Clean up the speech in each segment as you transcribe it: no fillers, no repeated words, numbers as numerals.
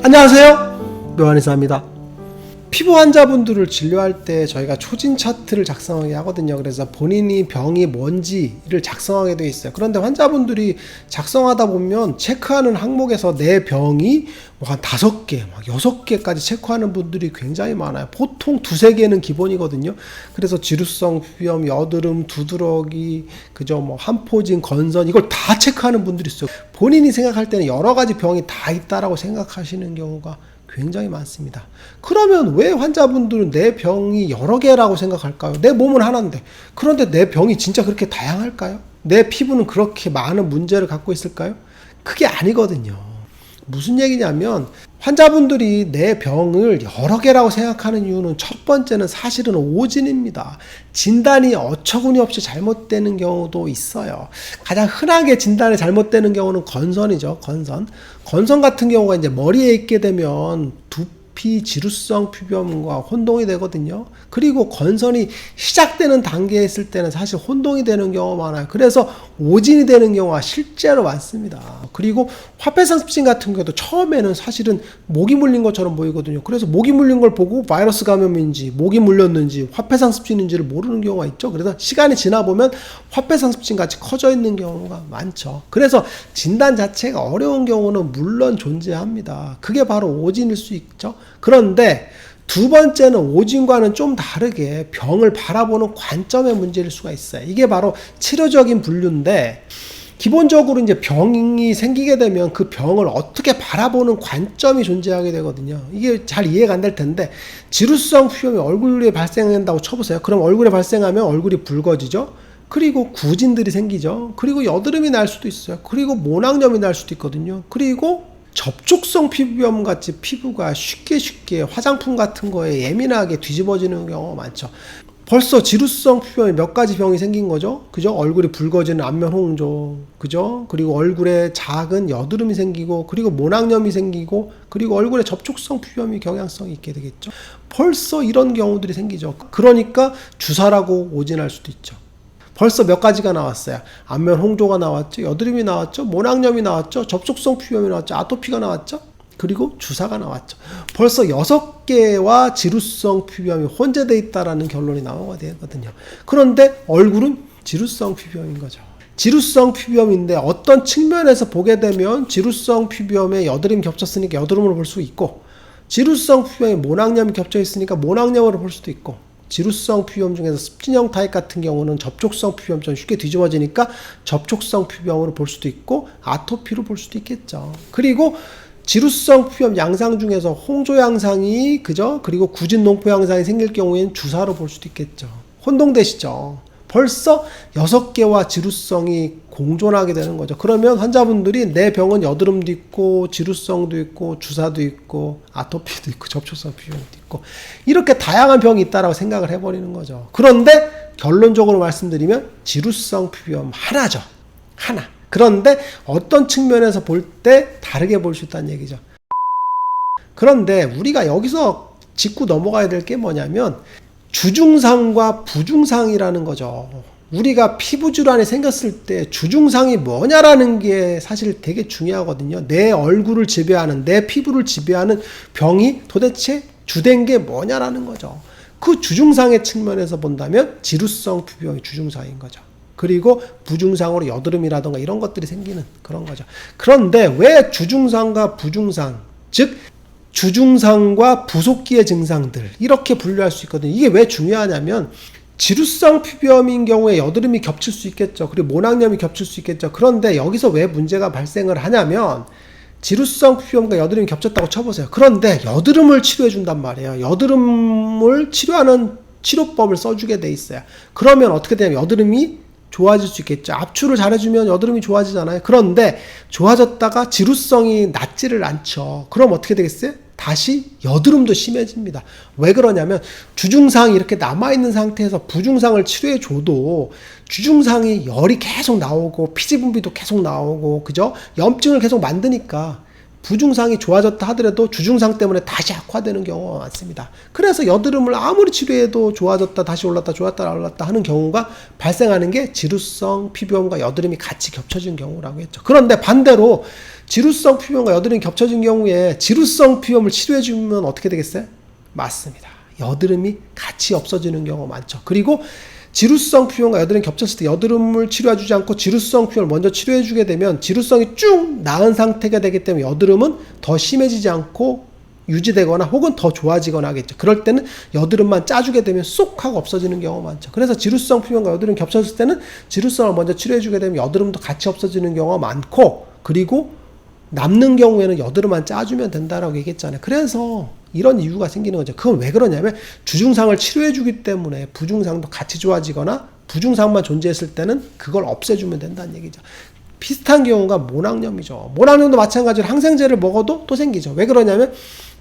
안녕하세요, 묘한의사입니다. 피부 환자분들을 진료할 때 저희가 초진 차트를 작성하게 하거든요. 그래서 본인이 병이 뭔지를 작성하게 되어 있어요. 그런데 환자분들이 작성하다 보면 체크하는 항목에서 내 병이 뭐 한 5개, 막 6개까지 체크하는 분들이 굉장히 많아요. 보통 2-3개는 기본이거든요. 그래서 지루성 피부염, 여드름, 두드러기, 그죠, 뭐 한포진, 건선, 이걸 다 체크하는 분들이 있어요. 본인이 생각할 때는 여러 가지 병이 다 있다라고 생각하시는 경우가 굉장히 많습니다. 그러면 왜 환자분들은 내 병이 여러 개라고 생각할까요? 내 몸은 하나인데. 그런데 내 병이 진짜 그렇게 다양할까요? 내 피부는 그렇게 많은 문제를 갖고 있을까요? 그게 아니거든요. 무슨 얘기냐면 환자분들이 내 병을 여러 개라고 생각하는 이유는 첫 번째는 사실은 오진입니다. 진단이 어처구니 없이 잘못되는 경우도 있어요. 가장 흔하게 진단이 잘못되는 경우는 건선이죠. 건선 같은 경우가 이제 머리에 있게 되면 두피 지루성 피부염과 혼동이 되거든요. 그리고 건선이 시작되는 단계에 있을 때는 사실 혼동이 되는 경우가 많아요. 그래서 오진이 되는 경우가 실제로 많습니다. 그리고 화폐상습진 같은 경우도 처음에는 사실은 모기 물린 것처럼 보이거든요. 그래서 모기 물린 걸 보고 바이러스 감염인지 모기 물렸는지 화폐상습진인지를 모르는 경우가 있죠. 그래서 시간이 지나 보면 화폐상습진 같이 커져 있는 경우가 많죠. 그래서 진단 자체가 어려운 경우는 물론 존재합니다. 그게 바로 오진일 수 있죠. 그런데 두 번째는 오진과는 좀 다르게 병을 바라보는 관점의 문제일 수가 있어요. 이게 바로 치료적인 분류인데, 기본적으로 이제 병이 생기게 되면 그 병을 어떻게 바라보는 관점이 존재하게 되거든요. 이게 잘 이해가 안 될 텐데, 지루성 피부염이 얼굴에 발생한다고 쳐보세요. 그럼 얼굴에 발생하면 얼굴이 붉어지죠. 그리고 구진들이 생기죠. 그리고 여드름이 날 수도 있어요. 그리고 모낭염이 날 수도 있거든요. 그리고 접촉성 피부염 같이 피부가 쉽게 화장품 같은 거에 예민하게 뒤집어지는 경우가 많죠. 벌써 지루성 피부염에 몇 가지 병이 생긴 거죠. 그죠? 얼굴이 붉어지는 안면 홍조, 그죠? 그리고 얼굴에 작은 여드름이 생기고, 그리고 모낭염이 생기고, 그리고 얼굴에 접촉성 피부염이 경향성이 있게 되겠죠. 벌써 이런 경우들이 생기죠. 그러니까 주사라고 오진할 수도 있죠. 벌써 몇 가지가 나왔어요. 안면 홍조가 나왔죠. 여드름이 나왔죠. 모낭염이 나왔죠. 접촉성 피부염이 나왔죠. 아토피가 나왔죠. 그리고 주사가 나왔죠. 벌써 6개와 지루성 피부염이 혼재되어 있다는 결론이 나오게 되거든요. 그런데 얼굴은 지루성 피부염인 거죠. 지루성 피부염인데 어떤 측면에서 보게 되면 지루성 피부염에 여드름이 겹쳤으니까 여드름으로 볼 수 있고, 지루성 피부염에 모낭염이 겹쳐 있으니까 모낭염으로 볼 수도 있고, 지루성 피부염 중에서 습진형 타입 같은 경우는 접촉성 피부염처럼 쉽게 뒤집어지니까 접촉성 피부염으로 볼 수도 있고, 아토피로 볼 수도 있겠죠. 그리고 지루성 피부염 양상 중에서 홍조 양상이, 그죠? 그리고 구진 농포 양상이 생길 경우에는 주사로 볼 수도 있겠죠. 혼동되시죠? 벌써 6개와 지루성이 공존하게 되는 거죠. 그러면 환자분들이 내 병은 여드름도 있고, 지루성도 있고, 주사도 있고, 아토피도 있고, 접촉성 피부염도 있고, 이렇게 다양한 병이 있다라고 생각을 해버리는 거죠. 그런데 결론적으로 말씀드리면 지루성 피부염 하나죠. 하나. 그런데 어떤 측면에서 볼 때 다르게 볼 수 있다는 얘기죠. 그런데 우리가 여기서 짚고 넘어가야 될 게 뭐냐면 주증상과 부증상이라는 거죠. 우리가 피부 질환이 생겼을 때 주증상이 뭐냐라는 게 사실 되게 중요하거든요. 내 얼굴을 지배하는, 내 피부를 지배하는 병이 도대체 주된 게 뭐냐라는 거죠. 그 주증상의 측면에서 본다면 지루성 피부염이 주증상인 거죠. 그리고 부증상으로 여드름이라던가 이런 것들이 생기는 그런 거죠. 그런데 왜 주증상과 부증상, 즉 주증상과 부속기의 증상들, 이렇게 분류할 수 있거든요. 이게 왜 중요하냐면 지루성 피부염인 경우에 여드름이 겹칠 수 있겠죠. 그리고 모낭염이 겹칠 수 있겠죠. 그런데 여기서 왜 문제가 발생을 하냐면 지루성 피부염과 여드름이 겹쳤다고 쳐보세요. 그런데 여드름을 치료해 준단 말이에요. 여드름을 치료하는 치료법을 써주게 돼 있어요. 그러면 어떻게 되냐면 여드름이 좋아질 수 있겠죠. 압출을 잘해주면 여드름이 좋아지잖아요. 그런데 좋아졌다가 지루성이 낫지를 않죠. 그럼 어떻게 되겠어요? 다시 여드름도 심해집니다. 왜 그러냐면 주증상이 이렇게 남아있는 상태에서 부증상을 치료해줘도 주증상이 열이 계속 나오고 피지분비도 계속 나오고, 그죠? 염증을 계속 만드니까 부중상이 좋아졌다 하더라도 주중상 때문에 다시 악화되는 경우가 많습니다. 그래서 여드름을 아무리 치료해도 좋아졌다 다시 올랐다 좋았다 올랐다 하는 경우가 발생하는 게 지루성 피부염과 여드름이 같이 겹쳐진 경우라고 했죠. 그런데 반대로 지루성 피부염과 여드름이 겹쳐진 경우에 지루성 피부염을 치료해주면 어떻게 되겠어요? 맞습니다. 여드름이 같이 없어지는 경우가 많죠. 그리고 지루성 피부염과 여드름이 겹쳤을 때 여드름을 치료해주지 않고 지루성 피부염을 먼저 치료해주게 되면 지루성이 쭉 나은 상태가 되기 때문에 여드름은 더 심해지지 않고 유지되거나 혹은 더 좋아지거나 하겠죠. 그럴 때는 여드름만 짜주게 되면 쏙 하고 없어지는 경우가 많죠. 그래서 지루성 피부염과 여드름이 겹쳤을 때는 지루성을 먼저 치료해주게 되면 여드름도 같이 없어지는 경우가 많고, 그리고 남는 경우에는 여드름만 짜주면 된다라고 얘기했잖아요. 그래서 이런 이유가 생기는 거죠. 그건 왜 그러냐면 주중상을 치료해주기 때문에 부중상도 같이 좋아지거나 부중상만 존재했을 때는 그걸 없애주면 된다는 얘기죠. 비슷한 경우가 모낭염이죠. 모낭염도 마찬가지로 항생제를 먹어도 또 생기죠. 왜 그러냐면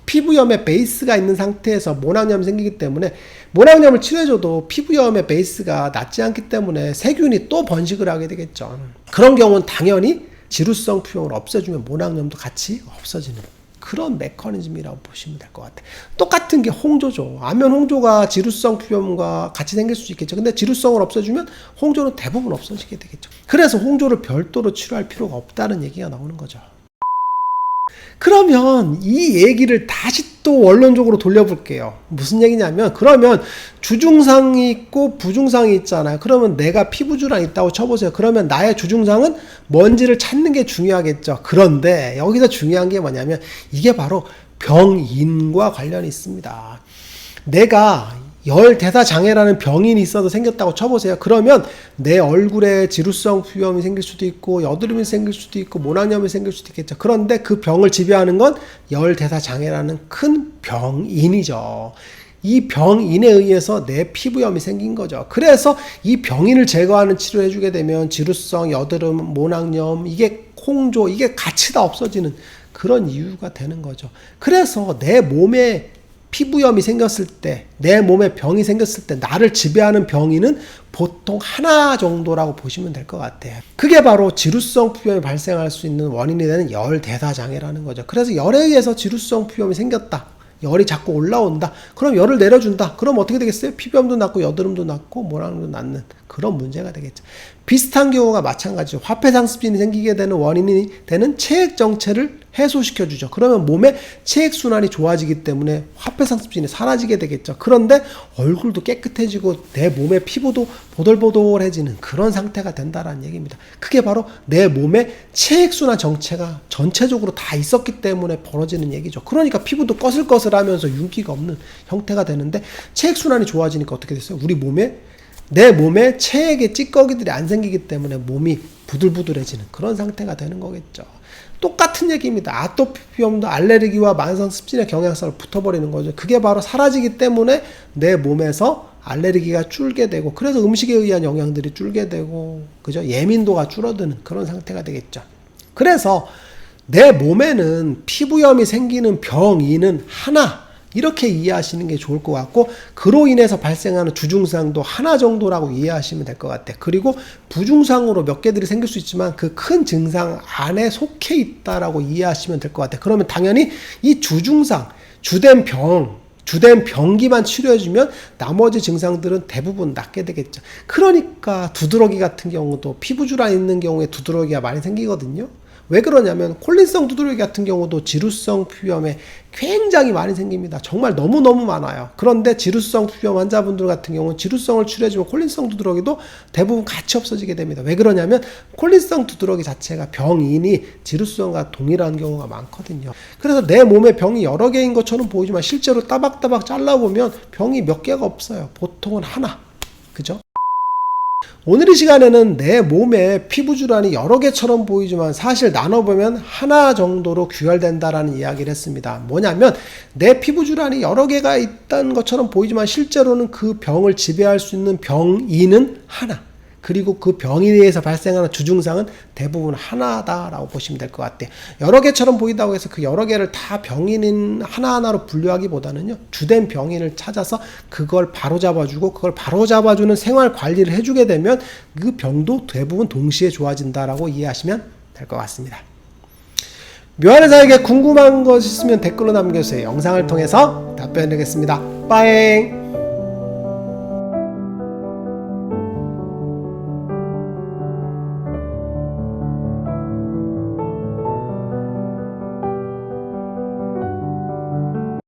피부염의 베이스가 있는 상태에서 모낭염이 생기기 때문에 모낭염을 치료해줘도 피부염의 베이스가 낫지 않기 때문에 세균이 또 번식을 하게 되겠죠. 그런 경우는 당연히 지루성 피부염을 없애주면 모낭염도 같이 없어지는 그런 메커니즘이라고 보시면 될 것 같아요. 똑같은 게 홍조죠. 안면 홍조가 지루성 피부염과 같이 생길 수 있겠죠. 근데 지루성을 없애주면 홍조는 대부분 없어지게 되겠죠. 그래서 홍조를 별도로 치료할 필요가 없다는 얘기가 나오는 거죠. 그러면 이 얘기를 다시 또 원론적으로 돌려볼게요. 무슨 얘기냐면, 그러면 주중상이 있고 부중상이 있잖아요. 그러면 내가 피부질환이 있다고 쳐보세요. 그러면 나의 주중상은 뭔지를 찾는 게 중요하겠죠. 그런데 여기서 중요한 게 뭐냐면 이게 바로 병인과 관련이 있습니다. 내가 열대사장애라는 병인이 있어도 생겼다고 쳐보세요. 그러면 내 얼굴에 지루성 피부염이 생길 수도 있고 여드름이 생길 수도 있고 모낭염이 생길 수도 있겠죠. 그런데 그 병을 지배하는 건 열대사장애라는 큰 병인이죠. 이 병인에 의해서 내 피부염이 생긴 거죠. 그래서 이 병인을 제거하는 치료를 해주게 되면 지루성, 여드름, 모낭염, 이게 홍조, 이게 같이 다 없어지는 그런 이유가 되는 거죠. 그래서 내 몸에 피부염이 생겼을 때, 내 몸에 병이 생겼을 때 나를 지배하는 병인은 보통 하나 정도라고 보시면 될 것 같아요. 그게 바로 지루성 피부염이 발생할 수 있는 원인이 되는 열대사장애라는 거죠. 그래서 열에 의해서 지루성 피부염이 생겼다, 열이 자꾸 올라온다, 그럼 열을 내려준다, 그럼 어떻게 되겠어요? 피부염도 낫고 여드름도 낫고 모낭도 낫는 그런 문제가 되겠죠. 비슷한 경우가 마찬가지죠. 화폐상습진이 생기게 되는 원인이 되는 체액정체를 해소시켜주죠. 그러면 몸의 체액순환이 좋아지기 때문에 화폐상습진이 사라지게 되겠죠. 그런데 얼굴도 깨끗해지고 내 몸의 피부도 보들보들해지는 그런 상태가 된다는 얘기입니다. 그게 바로 내 몸의 체액순환 정체가 전체적으로 다 있었기 때문에 벌어지는 얘기죠. 그러니까 피부도 꺼슬꺼슬하면서 윤기가 없는 형태가 되는데, 체액순환이 좋아지니까 어떻게 됐어요? 내 몸에 체액의 찌꺼기들이 안 생기기 때문에 몸이 부들부들해지는 그런 상태가 되는 거겠죠. 똑같은 얘기입니다. 아토피염도 알레르기와 만성 습진의 경향성을 붙어버리는 거죠. 그게 바로 사라지기 때문에 내 몸에서 알레르기가 줄게 되고, 그래서 음식에 의한 영향들이 줄게 되고, 그죠? 예민도가 줄어드는 그런 상태가 되겠죠. 그래서 내 몸에는 피부염이 생기는 병인은 하나, 이렇게 이해하시는 게 좋을 것 같고, 그로 인해서 발생하는 주중상도 하나 정도라고 이해하시면 될 것 같아요. 그리고 부중상으로 몇 개들이 생길 수 있지만 그 큰 증상 안에 속해 있다라고 이해하시면 될 것 같아요. 그러면 당연히 이 주중상, 주된 병기만 치료해주면 나머지 증상들은 대부분 낫게 되겠죠. 그러니까 두드러기 같은 경우도 피부질환 있는 경우에 두드러기가 많이 생기거든요. 왜 그러냐면 콜린성 두드러기 같은 경우도 지루성 피부염에 굉장히 많이 생깁니다. 정말 너무너무 많아요. 그런데 지루성 피부염 환자분들 같은 경우는 지루성을 치료해주면 콜린성 두드러기도 대부분 같이 없어지게 됩니다. 왜 그러냐면 콜린성 두드러기 자체가 병인이 지루성과 동일한 경우가 많거든요. 그래서 내 몸에 병이 여러 개인 것처럼 보이지만 실제로 따박따박 잘라보면 병이 몇 개가 없어요. 보통은 하나. 그죠? 오늘 이 시간에는 내 몸에 피부질환이 여러 개처럼 보이지만 사실 나눠보면 하나 정도로 귀결된다라는 이야기를 했습니다. 뭐냐면 내 피부질환이 여러 개가 있다는 것처럼 보이지만 실제로는 그 병을 지배할 수 있는 병인은 하나, 그리고 그 병에 의해서 발생하는 주증상은 대부분 하나다라고 보시면 될 것 같아요. 여러 개처럼 보인다고 해서 그 여러 개를 다 병인인 하나하나로 분류하기보다는요, 주된 병인을 찾아서 그걸 바로잡아주고 그걸 바로잡아주는 생활 관리를 해주게 되면 그 병도 대부분 동시에 좋아진다라고 이해하시면 될 것 같습니다. 묘한의사에게 궁금한 것 있으면 댓글로 남겨주세요. 영상을 통해서 답변드리겠습니다. 빠잉.